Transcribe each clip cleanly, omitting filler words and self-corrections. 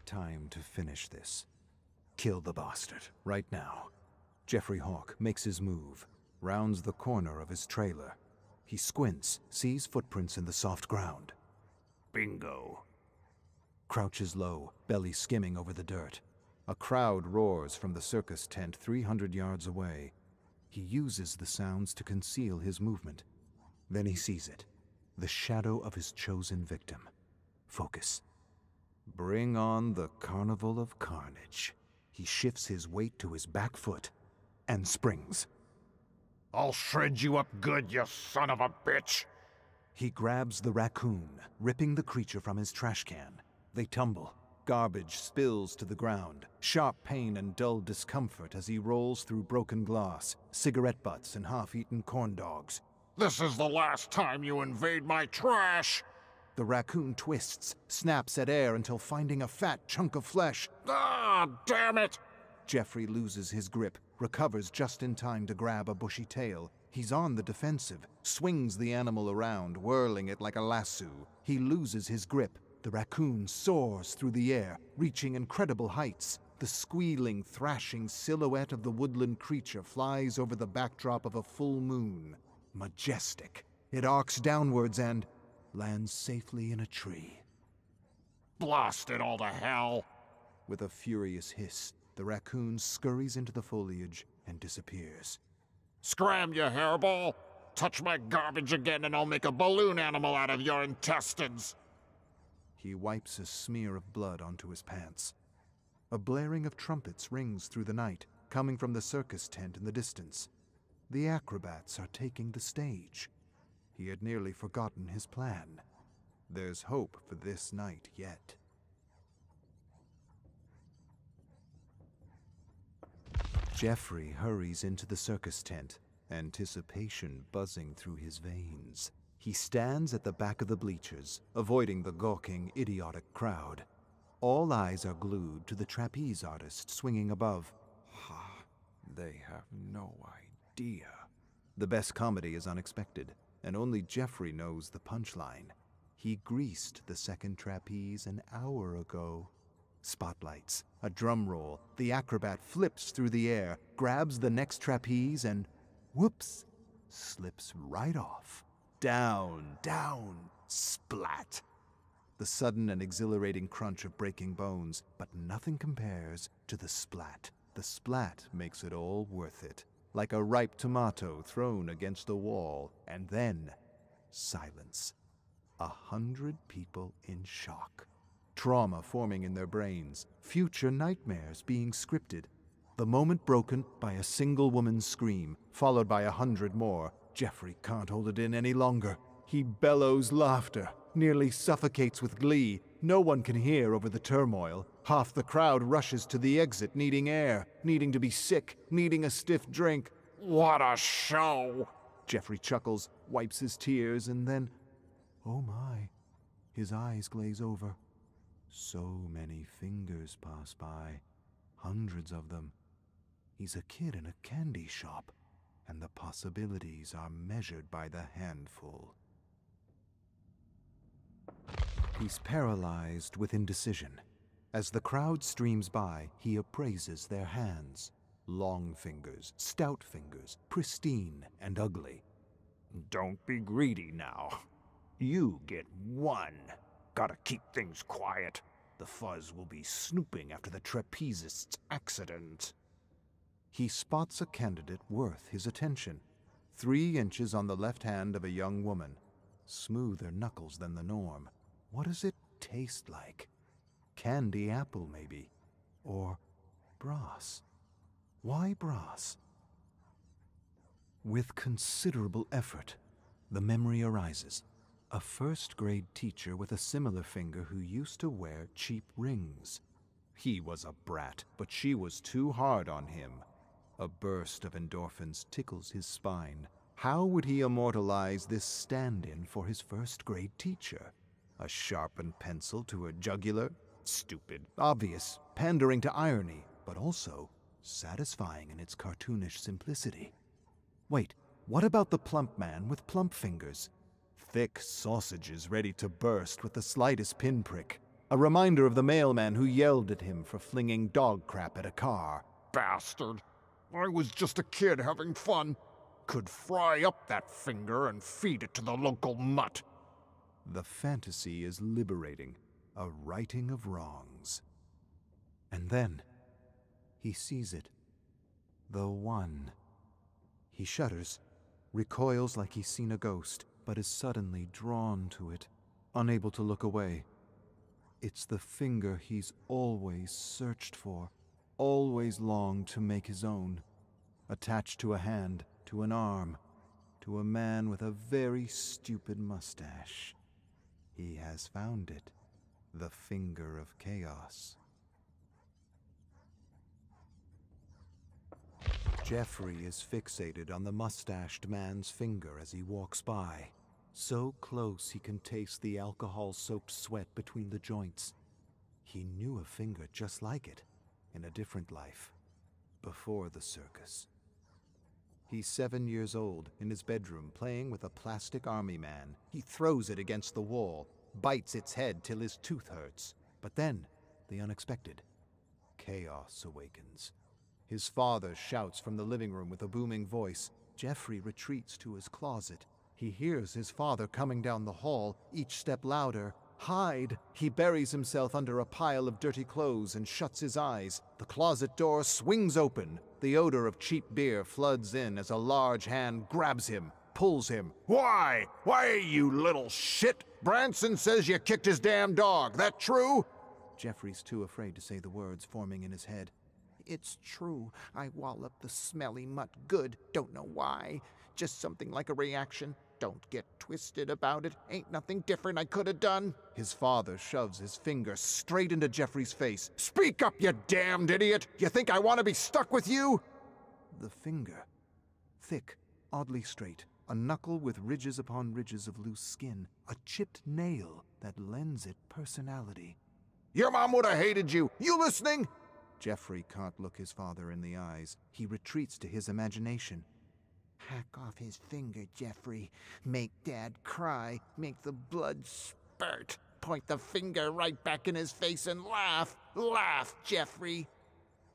time to finish this. Kill the bastard, right now. Jeffery Hawk makes his move, rounds the corner of his trailer. He squints, sees footprints in the soft ground. Bingo. Crouches low, belly skimming over the dirt. A crowd roars from the circus tent 300 yards away. He uses the sounds to conceal his movement. Then he sees it, the shadow of his chosen victim. Focus. Bring on the carnival of carnage. He shifts his weight to his back foot and springs. I'll shred you up good, you son of a bitch! He grabs the raccoon, ripping the creature from his trash can. They tumble. Garbage spills to the ground. Sharp pain and dull discomfort as he rolls through broken glass, cigarette butts and half-eaten corn dogs. This is the last time you invade my trash! The raccoon twists, snaps at air until finding a fat chunk of flesh. Ah, damn it! Jeffrey loses his grip, recovers just in time to grab a bushy tail. He's on the defensive, swings the animal around, whirling it like a lasso. He loses his grip. The raccoon soars through the air, reaching incredible heights. The squealing, thrashing silhouette of the woodland creature flies over the backdrop of a full moon. Majestic. It arcs downwards and lands safely in a tree. Blast it all to hell! With a furious hiss, the raccoon scurries into the foliage and disappears. Scram, you hairball! Touch my garbage again and I'll make a balloon animal out of your intestines! He wipes a smear of blood onto his pants. A blaring of trumpets rings through the night, coming from the circus tent in the distance. The acrobats are taking the stage. He had nearly forgotten his plan. There's hope for this night yet. Jeffrey hurries into the circus tent, anticipation buzzing through his veins. He stands at the back of the bleachers, avoiding the gawking, idiotic crowd. All eyes are glued to the trapeze artist swinging above. They have no idea. The best comedy is unexpected, and only Jeffrey knows the punchline. He greased the second trapeze an hour ago. Spotlights, a drum roll, the acrobat flips through the air, grabs the next trapeze and, whoops, slips right off. Down, down, splat. The sudden and exhilarating crunch of breaking bones, but nothing compares to the splat. The splat makes it all worth it, like a ripe tomato thrown against a wall, and then silence. 100 people in shock. Trauma forming in their brains, future nightmares being scripted. The moment broken by a single woman's scream, followed by 100 more. Jeffrey can't hold it in any longer. He bellows laughter, nearly suffocates with glee. No one can hear over the turmoil. Half the crowd rushes to the exit, needing air, needing to be sick, needing a stiff drink. What a show! Jeffrey chuckles, wipes his tears, and then, oh my, his eyes glaze over. So many fingers pass by, hundreds of them. He's a kid in a candy shop, and the possibilities are measured by the handful. He's paralyzed with indecision. As the crowd streams by, he appraises their hands. Long fingers, stout fingers, pristine and ugly. Don't be greedy now. You get one. Gotta keep things quiet. The fuzz will be snooping after the trapezist's accident. He spots a candidate worth his attention. 3 inches on the left hand of a young woman. Smoother knuckles than the norm. What does it taste like? Candy apple, maybe. Or brass. Why brass? With considerable effort, the memory arises. A first-grade teacher with a similar finger who used to wear cheap rings. He was a brat, but she was too hard on him. A burst of endorphins tickles his spine. How would he immortalize this stand-in for his first-grade teacher? A sharpened pencil to a jugular? Stupid, obvious, pandering to irony, but also satisfying in its cartoonish simplicity. Wait, what about the plump man with plump fingers? Thick sausages ready to burst with the slightest pinprick. A reminder of the mailman who yelled at him for flinging dog crap at a car. Bastard. I was just a kid having fun. Could fry up that finger and feed it to the local mutt. The fantasy is liberating, a righting of wrongs. And then, he sees it. The one. He shudders, recoils like he's seen a ghost, but is suddenly drawn to it, unable to look away. It's the finger he's always searched for, always longed to make his own. Attached to a hand, to an arm, to a man with a very stupid mustache. He has found it, the finger of chaos. Jeffrey is fixated on the mustached man's finger as he walks by. So close he can taste the alcohol-soaked sweat between the joints. He knew a finger just like it, in a different life, before the circus. He's 7 years old, in his bedroom, playing with a plastic army man. He throws it against the wall, bites its head till his tooth hurts. But then, the unexpected. Chaos awakens. His father shouts from the living room with a booming voice. Jeffrey retreats to his closet. He hears his father coming down the hall, each step louder. Hide! He buries himself under a pile of dirty clothes and shuts his eyes. The closet door swings open. The odor of cheap beer floods in as a large hand grabs him, pulls him. Why? Why, you little shit? Branson says you kicked his damn dog. That true? Jeffrey's too afraid to say the words forming in his head. It's true. I walloped the smelly mutt good. Don't know why. Just something like a reaction. Don't get twisted about it. Ain't nothing different I could have done. His father shoves his finger straight into Jeffrey's face. Speak up, you damned idiot! You think I want to be stuck with you? The finger. Thick, oddly straight. A knuckle with ridges upon ridges of loose skin. A chipped nail that lends it personality. Your mom would have hated you. You listening? Jeffrey can't look his father in the eyes. He retreats to his imagination. Hack off his finger, Jeffrey. Make Dad cry. Make the blood spurt. Point the finger right back in his face and laugh. Laugh, Jeffrey.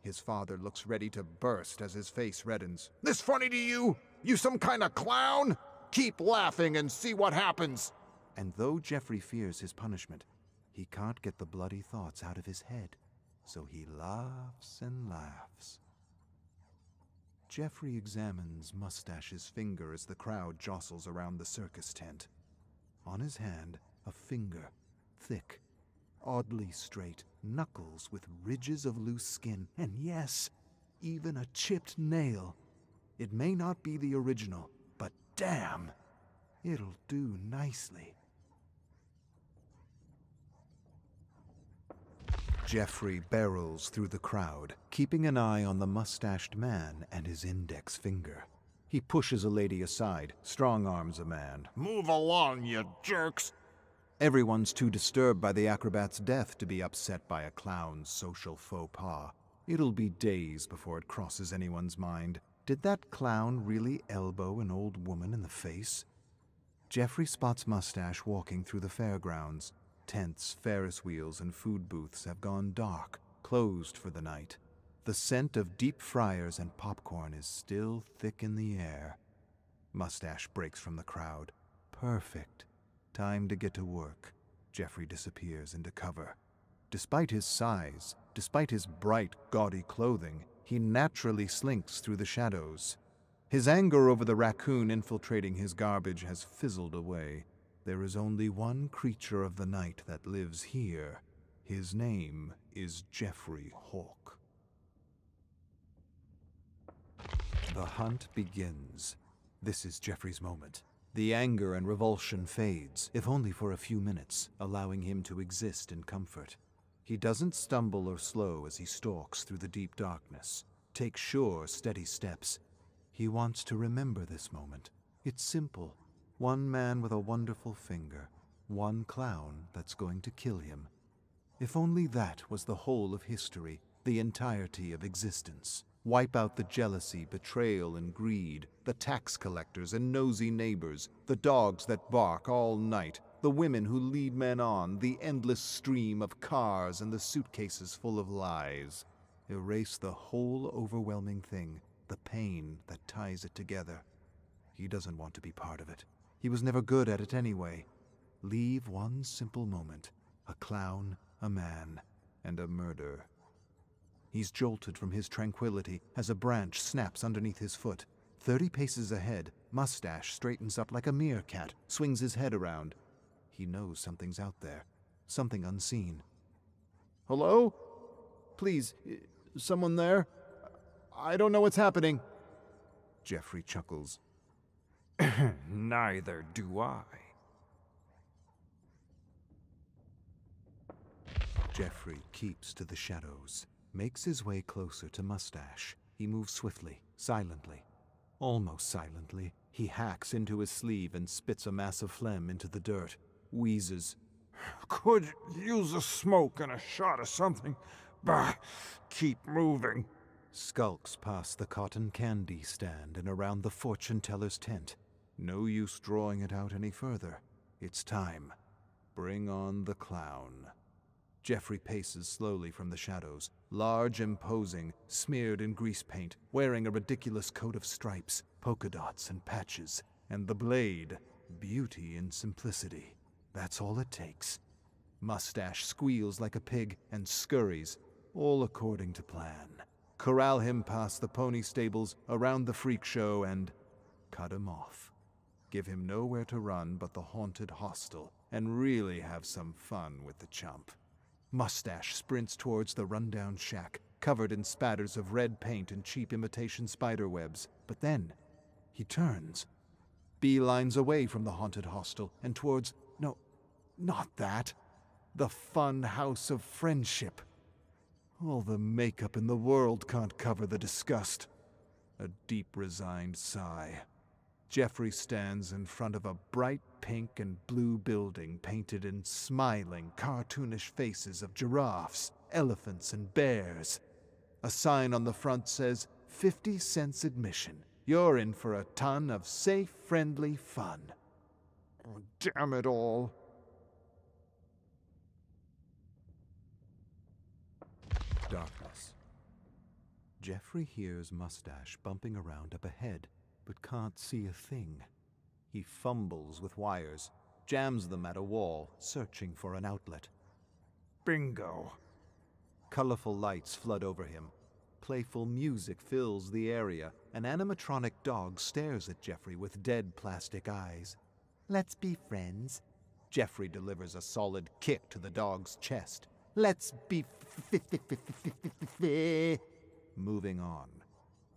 His father looks ready to burst as his face reddens. This funny to you? You some kind of clown? Keep laughing and see what happens. And though Jeffrey fears his punishment, he can't get the bloody thoughts out of his head. So he laughs and laughs. Jeffrey examines Mustache's finger as the crowd jostles around the circus tent. On his hand, a finger, thick, oddly straight, knuckles with ridges of loose skin, and yes, even a chipped nail. It may not be the original, but damn, it'll do nicely. Jeffrey barrels through the crowd, keeping an eye on the mustached man and his index finger. He pushes a lady aside, strong-arms a man. Move along, you jerks! Everyone's too disturbed by the acrobat's death to be upset by a clown's social faux pas. It'll be days before it crosses anyone's mind. Did that clown really elbow an old woman in the face? Jeffrey spots Mustache walking through the fairgrounds. Tents, Ferris wheels, and food booths have gone dark, closed for the night. The scent of deep fryers and popcorn is still thick in the air. Mustache breaks from the crowd. Perfect. Time to get to work. Jeffrey disappears into cover. Despite his size, despite his bright, gaudy clothing, he naturally slinks through the shadows. His anger over the raccoon infiltrating his garbage has fizzled away. There is only one creature of the night that lives here. His name is Jeffery Hawk. The hunt begins. This is Jeffrey's moment. The anger and revulsion fades, if only for a few minutes, allowing him to exist in comfort. He doesn't stumble or slow as he stalks through the deep darkness. Take sure, steady steps. He wants to remember this moment. It's simple. One man with a wonderful finger. One clown that's going to kill him. If only that was the whole of history, the entirety of existence. Wipe out the jealousy, betrayal, and greed, the tax collectors and nosy neighbors, the dogs that bark all night, The women who lead men on, the endless stream of cars and the suitcases full of lies. Erase the whole overwhelming thing, the pain that ties it together. He doesn't want to be part of it. He was never good at it anyway. Leave one simple moment. A clown, a man, and a murder. He's jolted from his tranquility as a branch snaps underneath his foot. 30 paces ahead, Mustache straightens up like a meerkat, swings his head around. He knows something's out there, something unseen. Hello? Please, someone there? I don't know what's happening. Jeffrey chuckles. Neither do I. Jeffrey keeps to the shadows, makes his way closer to Mustache. He moves swiftly, silently. Almost silently, he hacks into his sleeve and spits a mass of phlegm into the dirt. Wheezes. Could use a smoke and a shot of something. Bah, keep moving. Skulks past the cotton candy stand and around the fortune teller's tent. No use drawing it out any further. It's time. Bring on the clown. Jeffrey paces slowly from the shadows, large, imposing, smeared in grease paint, wearing a ridiculous coat of stripes, polka dots, and patches, and the blade, beauty in simplicity. That's all it takes. Mustache squeals like a pig and scurries, all according to plan. Corral him past the pony stables, around the freak show, and cut him off. Give him nowhere to run but the haunted hostel, and really have some fun with the chump. Mustache sprints towards the rundown shack, covered in spatters of red paint and cheap imitation spiderwebs. But then, he turns. Beelines away from the haunted hostel and towards, no, not that. The fun house of friendship. All the makeup in the world can't cover the disgust. A deep, resigned sigh. Jeffrey stands in front of a bright pink and blue building painted in smiling, cartoonish faces of giraffes, elephants, and bears. A sign on the front says, 50 cents admission. You're in for a ton of safe, friendly fun. Oh, damn it all. Darkness. Jeffrey hears Mustache bumping around up ahead, but can't see a thing. He fumbles with wires, jams them at a wall, searching for an outlet. Bingo. Colorful lights flood over him. Playful music fills the area. An animatronic dog stares at Jeffrey with dead plastic eyes. Let's be friends. Jeffrey delivers a solid kick to the dog's chest. Let's be moving on.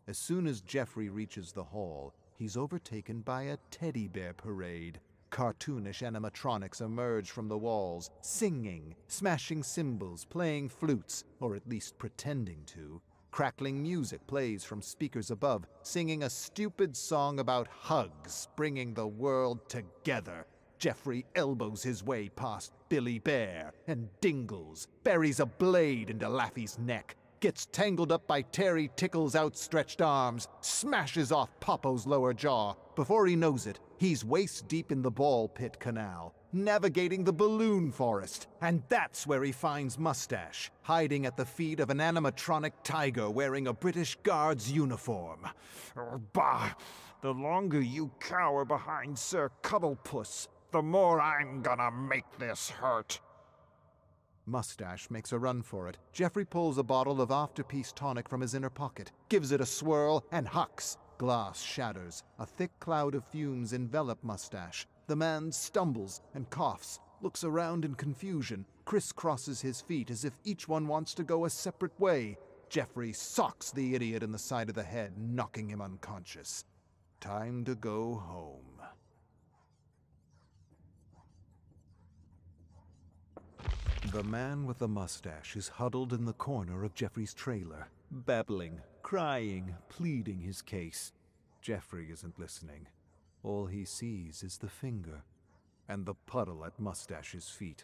As soon as Jeffrey reaches the hall, he's overtaken by a teddy bear parade. Cartoonish animatronics emerge from the walls, singing, smashing cymbals, playing flutes, or at least pretending to. Crackling music plays from speakers above, singing a stupid song about hugs, bringing the world together. Jeffrey elbows his way past Billy Bear and Dingles, buries a blade into Laffy's neck, gets tangled up by Terry Tickle's outstretched arms, smashes off Popo's lower jaw. Before he knows it, he's waist-deep in the ball pit canal, navigating the balloon forest. And that's where he finds Mustache, hiding at the feet of an animatronic tiger wearing a British Guards uniform. Oh, bah! The longer you cower behind Sir Cuddlepuss, the more I'm gonna make this hurt. Mustache makes a run for it. Jeffrey pulls a bottle of Afterpeace tonic from his inner pocket, gives it a swirl, and hucks. Glass shatters. A thick cloud of fumes envelop Mustache. The man stumbles and coughs, looks around in confusion, crisscrosses his feet as if each one wants to go a separate way. Jeffrey socks the idiot in the side of the head, knocking him unconscious. Time to go home. The man with the mustache is huddled in the corner of Jeffrey's trailer, babbling, crying, pleading his case. Jeffrey isn't listening. All he sees is the finger and the puddle at Mustache's feet.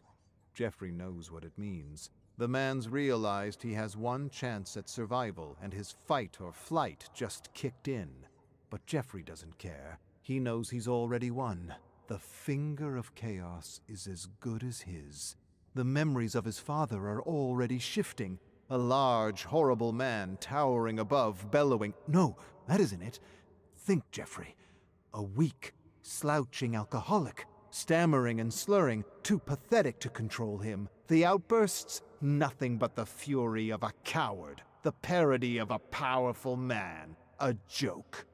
Jeffrey knows what it means. The man's realized he has one chance at survival, and his fight or flight just kicked in. But Jeffrey doesn't care. He knows he's already won. the finger of chaos is as good as his. The memories of his father are already shifting. A large, horrible man towering above, bellowing. No, that isn't it. Think, Jeffrey. A weak, slouching alcoholic, stammering and slurring, too pathetic to control him. The outbursts? Nothing but the fury of a coward, the parody of a powerful man. A joke.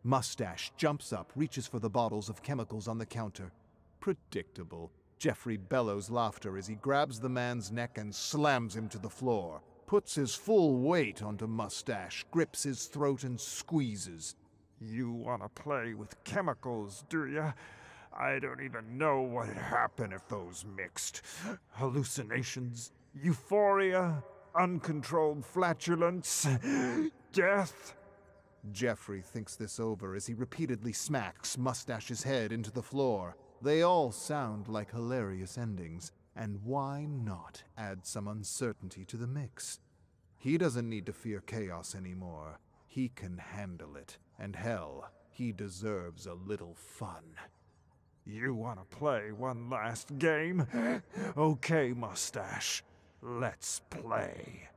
Mustache jumps up, reaches for the bottles of chemicals on the counter. Predictable. Jeffrey bellows laughter as he grabs the man's neck and slams him to the floor. Puts his full weight onto Mustache, grips his throat and squeezes. You want to play with chemicals, do ya? I don't even know what'd happen if those mixed. Hallucinations, euphoria, uncontrolled flatulence, death. Jeffrey thinks this over as he repeatedly smacks Mustache's head into the floor. They all sound like hilarious endings, and why not add some uncertainty to the mix? He doesn't need to fear chaos anymore. He can handle it, and hell, he deserves a little fun. You want to play one last game? Okay, Mustache, let's play.